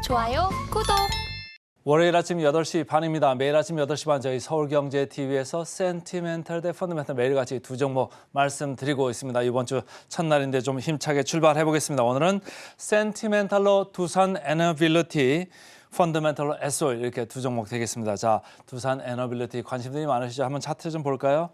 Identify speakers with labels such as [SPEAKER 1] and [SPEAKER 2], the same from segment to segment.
[SPEAKER 1] 좋아요, 구독.
[SPEAKER 2] 월요일 아침 8시 반입니다. 매일 아침 8시 반 저희 서울경제TV에서 센티멘탈 대 펀더멘탈 매일같이 두 종목 말씀드리고 있습니다. 이번 주 첫날인데 좀 힘차게 출발해 보겠습니다. 오늘은 센티멘탈로 두산 에너빌리티, 펀더멘탈로 SO일 이렇게 두 종목 되겠습니다. 자, 두산 에너빌리티 관심들이 많으시죠? 한번 차트 좀 볼까요?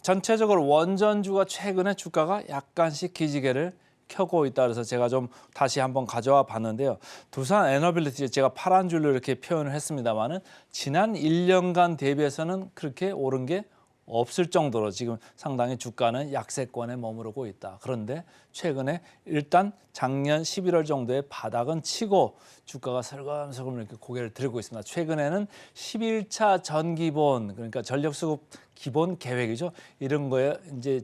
[SPEAKER 2] 전체적으로 원전주가 최근에 주가가 약간씩 기지개를 켜고 있다 그래서 제가 좀 다시 한번 가져와 봤는데요. 두산 에너빌리티 제가 파란 줄로 이렇게 표현을 했습니다만은 지난 1년간 대비해서는 그렇게 오른 게 없을 정도로 지금 상당히 주가는 약세권에 머무르고 있다. 그런데 최근에 일단 작년 11월 정도에 바닥은 치고 주가가 슬금슬금 이렇게 고개를 들고 있습니다. 최근에는 11차 전기본 그러니까 전력수급 기본 계획이죠. 이런 거에 이제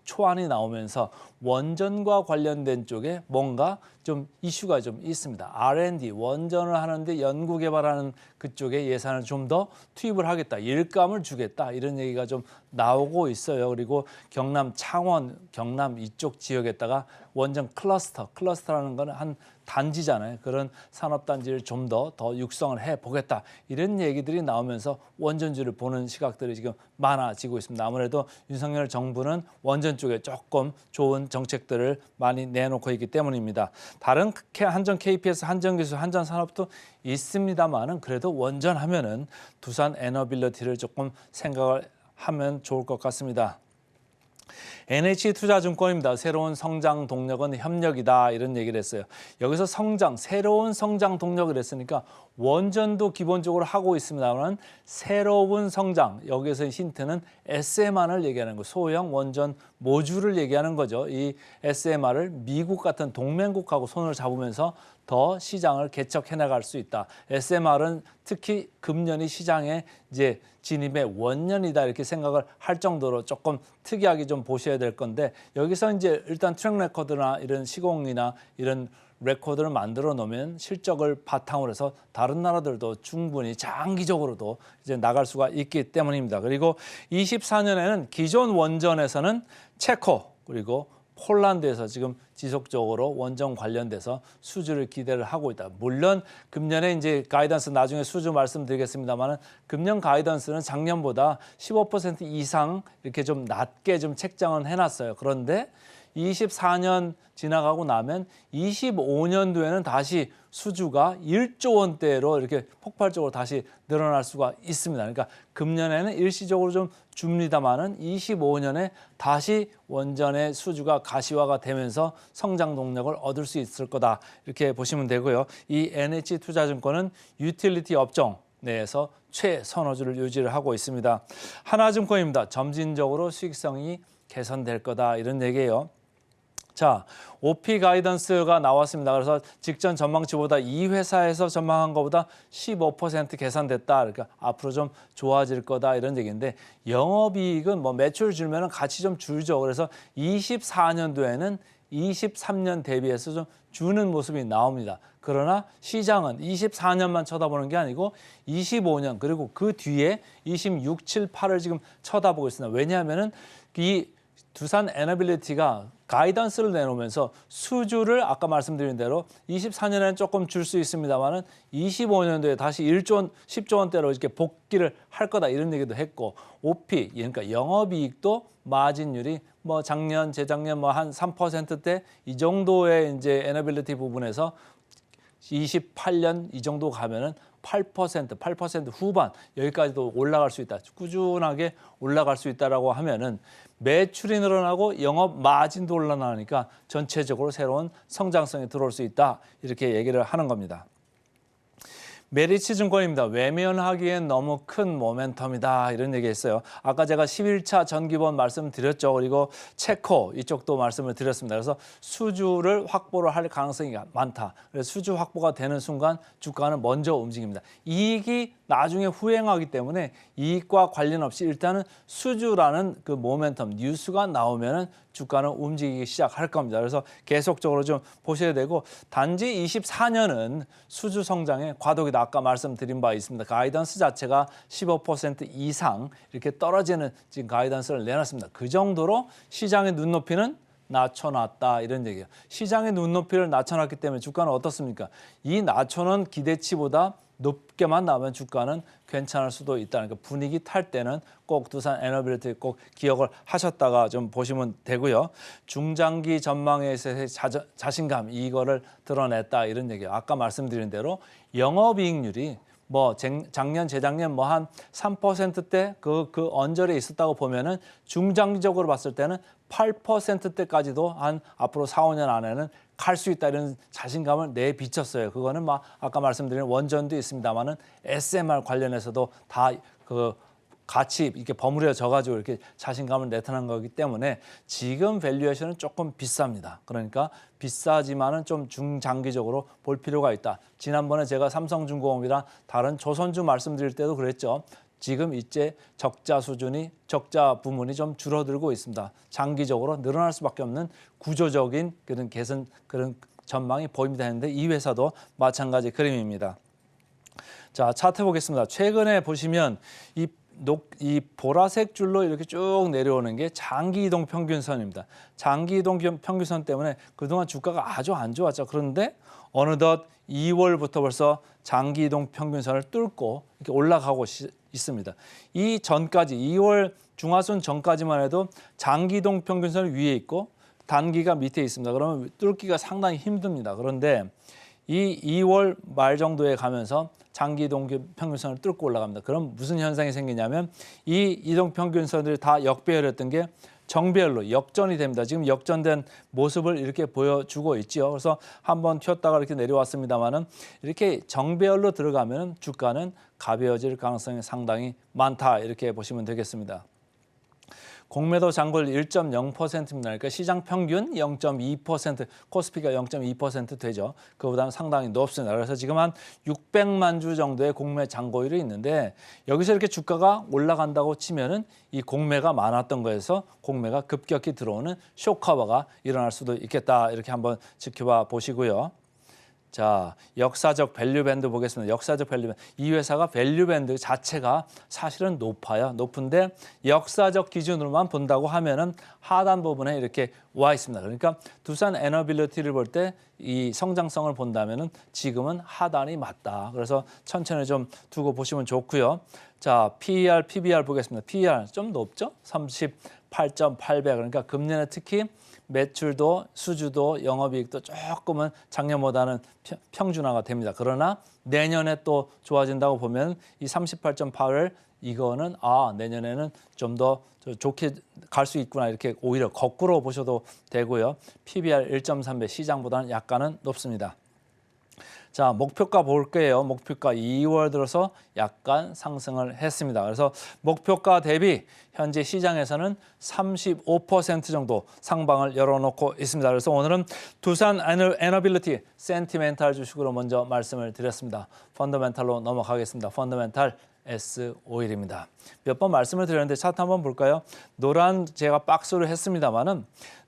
[SPEAKER 2] 초안이 나오면서 원전과 관련된 쪽에 뭔가 좀 이슈가 좀 있습니다. R&D, 원전을 하는데 연구 개발하는 그쪽에 예산을 좀 더 투입을 하겠다. 일감을 주겠다. 이런 얘기가 좀 나오고 있어요. 그리고 경남 창원, 경남 이쪽 지역에다가 원전 클러스터라는 건 한 단지잖아요. 그런 산업단지를 좀 더 육성을 해보겠다. 이런 얘기들이 나오면서 원전주를 보는 시각들이 지금 많아지고 있습니다. 아무래도 윤석열 정부는 원전 쪽에 조금 좋은 정책들을 많이 내놓고 있기 때문입니다. 다른 한전 KPS, 한전기술, 한전산업도 있습니다만은 그래도 원전하면은 두산 에너빌리티를 조금 생각을 하면 좋을 것 같습니다. NH투자증권입니다. 새로운 성장 동력은 협력이다 이런 얘기를 했어요. 여기서 새로운 성장 동력을 했으니까 원전도 기본적으로 하고 있습니다만 새로운 성장, 여기서 힌트는 SMR을 얘기하는 거, 소형 원전 모듈을 얘기하는 거죠. 이 SMR을 미국 같은 동맹국하고 손을 잡으면서 더 시장을 개척해 나갈 수 있다. SMR은 특히 금년이 시장에 이제 진입의 원년이다 이렇게 생각을 할 정도로 조금 특이하게 좀 보셔야 될 건데 여기서 이제 일단 트랙 레코드나 이런 시공이나 이런 레코드를 만들어 놓으면 실적을 바탕으로 해서 다른 나라들도 충분히 장기적으로도 이제 나갈 수가 있기 때문입니다. 그리고 24년에는 기존 원전에서는 체코 그리고 폴란드에서 지금 지속적으로 원전 관련돼서 수주를 기대를 하고 있다. 물론 금년에 이제 가이던스 나중에 수주 말씀드리겠습니다만은 금년 가이던스는 작년보다 15% 이상 이렇게 좀 낮게 좀 책정은 해놨어요. 그런데 24년 지나가고 나면 25년도에는 다시 수주가 1조 원대로 이렇게 폭발적으로 다시 늘어날 수가 있습니다. 그러니까 금년에는 일시적으로 좀 줍니다만은 25년에 다시 원전의 수주가 가시화가 되면서 성장 동력을 얻을 수 있을 거다. 이렇게 보시면 되고요. 이 NH투자증권은 유틸리티 업종 내에서 최선호주를 유지를 하고 있습니다. 하나증권입니다. 점진적으로 수익성이 개선될 거다. 이런 얘기예요. 자, OP 가이던스가 나왔습니다. 그래서 직전 전망치보다 이 회사에서 전망한 것보다 15% 개선됐다. 그러니까 앞으로 좀 좋아질 거다 이런 얘기인데 영업이익은 뭐 매출 줄면은 같이 좀 줄죠. 그래서 24년도에는 23년 대비해서 좀 주는 모습이 나옵니다. 그러나 시장은 24년만 쳐다보는 게 아니고 25년 그리고 그 뒤에 26, 7, 8을 지금 쳐다보고 있습니다. 왜냐하면은 이 두산 에너빌리티가 가이던스를 내놓으면서 수주를 아까 말씀드린 대로 24년에는 조금 줄 수 있습니다만은 25년도에 다시 1조 원, 10조 원대로 이렇게 복귀를 할 거다 이런 얘기도 했고 OP 그러니까 영업이익도 마진율이 뭐 작년, 재작년 뭐 한 3%대 이 정도의 이제 에너빌리티 부분에서 28년 이 정도 가면은 8% 후반 여기까지도 올라갈 수 있다. 꾸준하게 올라갈 수 있다라고 하면은 매출이 늘어나고 영업 마진도 올라나니까 전체적으로 새로운 성장성이 들어올 수 있다. 이렇게 얘기를 하는 겁니다. 메리츠증권입니다. 외면하기엔 너무 큰 모멘텀이다 이런 얘기했어요. 아까 제가 11차 전기본 말씀드렸죠. 그리고 체코 이쪽도 말씀을 드렸습니다. 그래서 수주를 확보를 할 가능성이 많다. 그래서 수주 확보가 되는 순간 주가는 먼저 움직입니다. 이익이 나중에 후행하기 때문에 이익과 관련 없이 일단은 수주라는 그 모멘텀 뉴스가 나오면은 주가는 움직이기 시작할 겁니다. 그래서 계속적으로 좀 보셔야 되고 단지 24년은 수주 성장의 과도기다. 아까 말씀드린 바 있습니다. 가이던스 자체가 15% 이상 이렇게 떨어지는 지금 가이던스를 내놨습니다. 그 정도로 시장의 눈높이는 낮춰놨다 이런 얘기예요. 시장의 눈높이를 낮춰놨기 때문에 주가는 어떻습니까? 이 낮춰놓은 기대치보다 높게만 나오면 주가는 괜찮을 수도 있다는 그 분위기 탈 때는 꼭 두산 에너빌리티 꼭 기억을 하셨다가 좀 보시면 되고요. 중장기 전망에 있어서의 자신감 이거를 드러냈다 이런 얘기예요. 아까 말씀드린 대로 영업이익률이 뭐 작년 재작년 뭐 한 3%대 그 언저리에 있었다고 보면은 중장기적으로 봤을 때는 8%대까지도 한 앞으로 4, 5년 안에는 갈 수 있다 이런 자신감을 내비쳤어요. 그거는 막 아까 말씀드린 원전도 있습니다만은 SMR 관련해서도 다 그 같이 이렇게 버무려져 가지고 이렇게 자신감을 나타난 거기 때문에 지금 밸류에이션은 조금 비쌉니다. 그러니까 비싸지만은 좀 중장기적으로 볼 필요가 있다. 지난번에 제가 삼성중공업이랑 다른 조선주 말씀드릴 때도 그랬죠. 지금 이제 적자 부문이 좀 줄어들고 있습니다. 장기적으로 늘어날 수밖에 없는 구조적인 그런 개선 그런 전망이 보입니다 했는데 이 회사도 마찬가지 그림입니다. 자, 차트 보겠습니다. 최근에 보시면 이 보라색 줄로 이렇게 쭉 내려오는 게 장기 이동 평균선입니다. 장기 이동 평균선 때문에 그동안 주가가 아주 안 좋았죠. 그런데 어느덧 2월부터 벌써 장기 이동 평균선을 뚫고 이렇게 올라가고 있습니다. 이 전까지 2월 중하순 전까지만 해도 장기 이동 평균선 위에 있고 단기가 밑에 있습니다. 그러면 뚫기가 상당히 힘듭니다. 그런데 이 2월 말 정도에 가면서 장기 이동 평균선을 뚫고 올라갑니다. 그럼 무슨 현상이 생기냐면 이 이동 평균선들이 다 역배열했던 게 정배열로 역전이 됩니다. 지금 역전된 모습을 이렇게 보여주고 있죠. 그래서 한번 튀었다가 이렇게 내려왔습니다만은 이렇게 정배열로 들어가면 주가는 가벼워질 가능성이 상당히 많다 이렇게 보시면 되겠습니다. 공매도 잔고율 1.0%입니다. 그러니까 시장 평균 0.2%, 코스피가 0.2% 되죠. 그보다는 상당히 높습니다. 그래서 지금 한 600만 주 정도의 공매 잔고율이 있는데 여기서 이렇게 주가가 올라간다고 치면은 이 공매가 많았던 거에서 공매가 급격히 들어오는 쇼커버가 일어날 수도 있겠다. 이렇게 한번 지켜봐 보시고요. 자, 역사적 밸류 밴드 보겠습니다. 역사적 밸류 밴드. 이 회사가 밸류 밴드 자체가 사실은 높아요. 높은데 역사적 기준으로만 본다고 하면은 하단 부분에 이렇게 와 있습니다. 그러니까 두산 에너빌리티를 볼 때 이 성장성을 본다면은 지금은 하단이 맞다. 그래서 천천히 좀 두고 보시면 좋고요. 자, PER, PBR 보겠습니다. PER 좀 높죠? 38.8배. 그러니까 금년에 특히 매출도 수주도 영업이익도 조금은 작년보다는 평준화가 됩니다. 그러나 내년에 또 좋아진다고 보면 이 38.8을 이거는 내년에는 좀 더 좋게 갈 수 있구나 이렇게 오히려 거꾸로 보셔도 되고요. PBR 1.3배 시장보다는 약간은 높습니다. 자, 목표가 볼게요. 목표가 2월 들어서 약간 상승을 했습니다. 그래서 목표가 대비 현재 시장에서는 35% 정도 상방을 열어놓고 있습니다. 그래서 오늘은 두산 에너빌리티 센티멘탈 주식으로 먼저 말씀을 드렸습니다. 펀더멘탈로 넘어가겠습니다. 펀더멘탈 S51입니다. 몇 번 말씀을 드렸는데 차트 한번 볼까요? 노란 제가 박스로 했습니다만은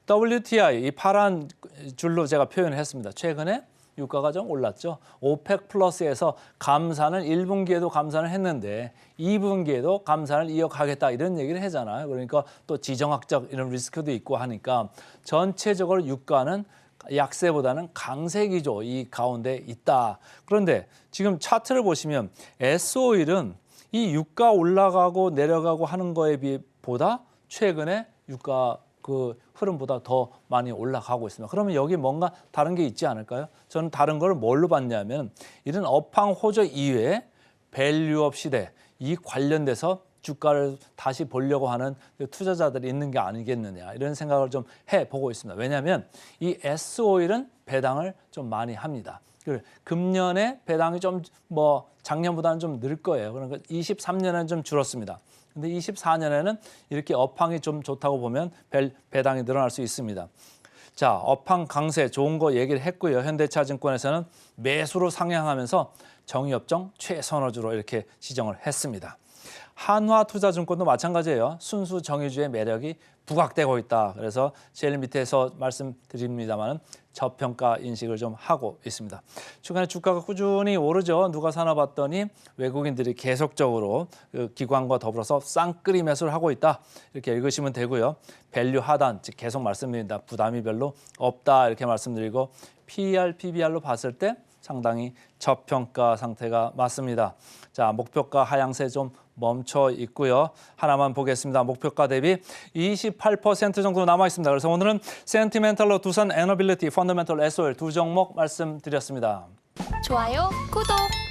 [SPEAKER 2] WTI 이 파란 줄로 제가 표현을 했습니다. 최근에 유가가 좀 올랐죠. 오펙 플러스에서 감산을 1분기에도 감산을 했는데 2분기에도 감산을 이어가겠다 이런 얘기를 하잖아요. 그러니까 또 지정학적 이런 리스크도 있고 하니까 전체적으로 유가는 약세보다는 강세 기조 이 가운데 있다. 그런데 지금 차트를 보시면 S51은 이 유가 올라가고 내려가고 하는 거에 비보다 최근에 유가 그 흐름보다 더 많이 올라가고 있습니다. 그러면 여기 뭔가 다른 게 있지 않을까요? 저는 다른 걸 뭘로 봤냐면 이런 업황 호조 이외에 밸류업 시대 이 관련돼서 주가를 다시 보려고 하는 투자자들이 있는 게 아니겠느냐 이런 생각을 좀 해보고 있습니다. 왜냐하면 이 S51은 배당을 좀 많이 합니다. 금년에 배당이 좀 작년보다는 좀 늘 거예요. 그러니까 23년에는 좀 줄었습니다. 근데 24년에는 이렇게 업황이 좀 좋다고 보면 배당이 늘어날 수 있습니다. 자, 업황 강세 좋은 거 얘기를 했고요. 현대차증권에서는 매수로 상향하면서 정의업종 최선호주로 이렇게 지정을 했습니다. 한화투자증권도 마찬가지예요. 순수 정유주의 매력이 부각되고 있다. 그래서 제일 밑에서 말씀드립니다만 저평가 인식을 좀 하고 있습니다. 최근에 주가가 꾸준히 오르죠. 누가 사나 봤더니 외국인들이 계속적으로 그 기관과 더불어서 쌍끌이 매수를 하고 있다. 이렇게 읽으시면 되고요. 밸류 하단, 즉 계속 말씀드립니다. 부담이 별로 없다 이렇게 말씀드리고 PER, PBR로 봤을 때 상당히 저평가 상태가 맞습니다. 자, 목표가 하향세 좀 멈춰 있고요. 하나만 보겠습니다. 목표가 대비 28% 정도 남아 있습니다. 그래서 오늘은 센티멘탈로 두산 에너빌리티, 펀더멘털 SOL 두 종목 말씀드렸습니다.
[SPEAKER 1] 좋아요, 구독.